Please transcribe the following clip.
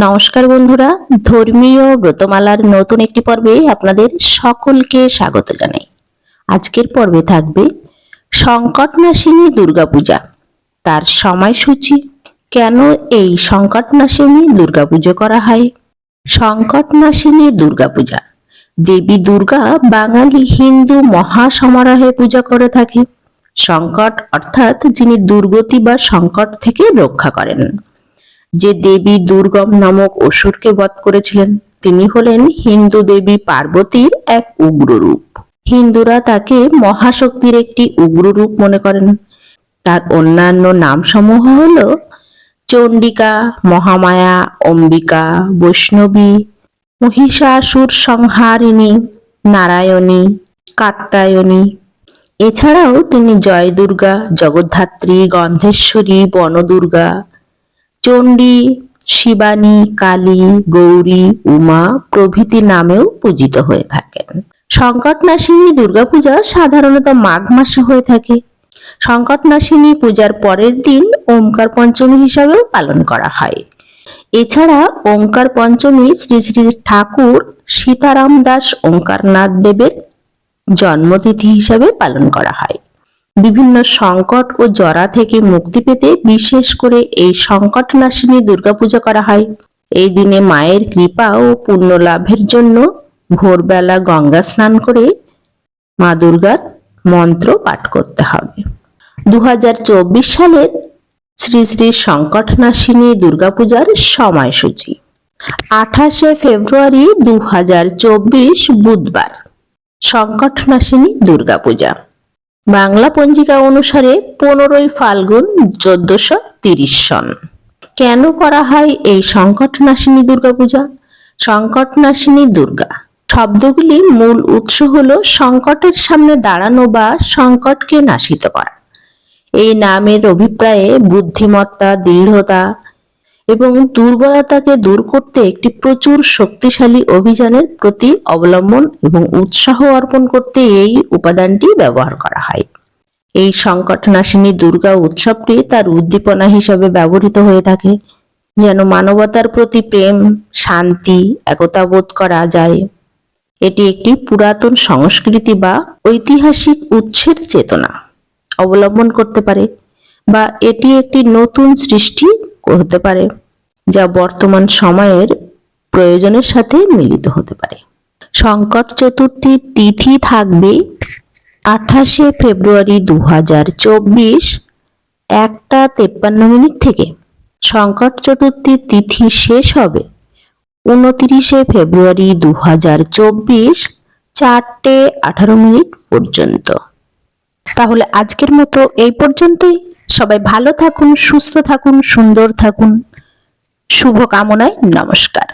নমস্কার বন্ধুরা, ধর্মীয় ব্রতমালার নতুন একটি পর্বে আপনাদের সকলকে স্বাগত জানাই। আজকের পর্বে থাকবে সংকটনাশিনী দুর্গাপূজা, তার সময়সূচি, কেন এই সংকটনাশিনী দুর্গাপুজো করা হয়। সংকটনাশিনী দুর্গাপূজা দেবী দুর্গা বাঙালি হিন্দু মহাসমারোহে পূজা করে থাকে। সংকট অর্থাৎ যিনি দুর্গতি বা সংকট থেকে রক্ষা করেন। যে দেবী দুর্গম নামক অসুরকে বধ করেছিলেন তিনি হলেন হিন্দু দেবী পার্বতীর এক উগ্র রূপ। হিন্দুরা তাকে মহাশক্তির একটি উগ্র রূপ মনে করেন। তার অন্যান্য নামসমূহ হল চণ্ডিকা, মহামায়া, অম্বিকা, বৈষ্ণবী, মহিষাসুর সংহারিণী, নারায়ণী, কাত্যায়নী। এছাড়াও তিনি জয় দুর্গা, জগদ্ধাত্রী, গন্ধেশ্বরী, বনদুর্গা, চণ্ডী, শিবানী, কালী, গৌরী, উমা প্রভৃতি নামেও পূজিত হয়ে থাকেন। সংকটনাশিনী দুর্গাপূজা সাধারণত মাঘ মাসে হয়ে থাকে। সংকটনাশিনী পূজার পরের দিন ওমকার পঞ্চমী হিসাবেও পালন করা হয়। এছাড়া ওমকার পঞ্চমী শ্রী শ্রী ঠাকুর সীতারাম দাস ওঙ্কারনাথ দেবের জন্মতিথি হিসাবে পালন করা হয়। বিভিন্ন সংকট ও জরা থেকে মুক্তি পেতে বিশেষ করে এই সংকটনাশিনী দুর্গাপূজা করা হয়। এই দিনে মায়ের কৃপা ও পুণ্য লাভের জন্য ভোরবেলা গঙ্গা স্নান করে মা দুর্গার মন্ত্র পাঠ করতে হবে। 2024 সালের শ্রী শ্রী সংকটনাশিনী দুর্গাপূজার সময়সূচি: 28শে ফেব্রুয়ারি 2024 বুধবার সংকটনাশিনী দুর্গাপূজা। বাংলা পঞ্জিকা অনুসারে 15ই ফাল্গুন 1430 সন। কেন করা হয় এই সংকটনাশিনী দুর্গাপূজা? সংকটনাশিনী দুর্গা শব্দগুলির মূল উৎস হল সংকটের সামনে দাঁড়ানো বা সংকটকে নাশিত করা। এই নামের অভিপ্রায়ে বুদ্ধিমত্তা, দৃঢ়তা এবং দুর্বলতাকে দূর করতে একটি প্রচুর শক্তিশালী অভিযানের প্রতি অবলম্বন এবং উৎসাহ অর্পণ করতে এই উপাদানটি ব্যবহার করা হয়। এই সংকটনাশিনী দুর্গা উৎসবটি তার উদ্দীপনা হিসাবে ব্যবহৃত হয়ে থাকে, যেন মানবতার প্রতি প্রেম, শান্তি, একতা বোধ করা যায়। এটি একটি পুরাতন সংস্কৃতি বা ঐতিহাসিক উৎসের চেতনা অবলম্বন করতে পারে, বা এটি একটি নতুন সৃষ্টি হতে পারে যা বর্তমান সময়ের প্রয়োজনের সাথে মিলিত হতে পারে। সংকট চতুর্থীর তিথি থাকবে 28শে ফেব্রুয়ারি 2024 1:53 থেকে। সংকট চতুর্থীর তিথি শেষ হবে 29শে ফেব্রুয়ারি 2024 4:18 পর্যন্ত। তাহলে আজকের মতো এই পর্যন্তই। সবাই ভালো থাকুন, সুস্থ থাকুন, সুন্দর থাকুন। শুভকামনায় নমস্কার।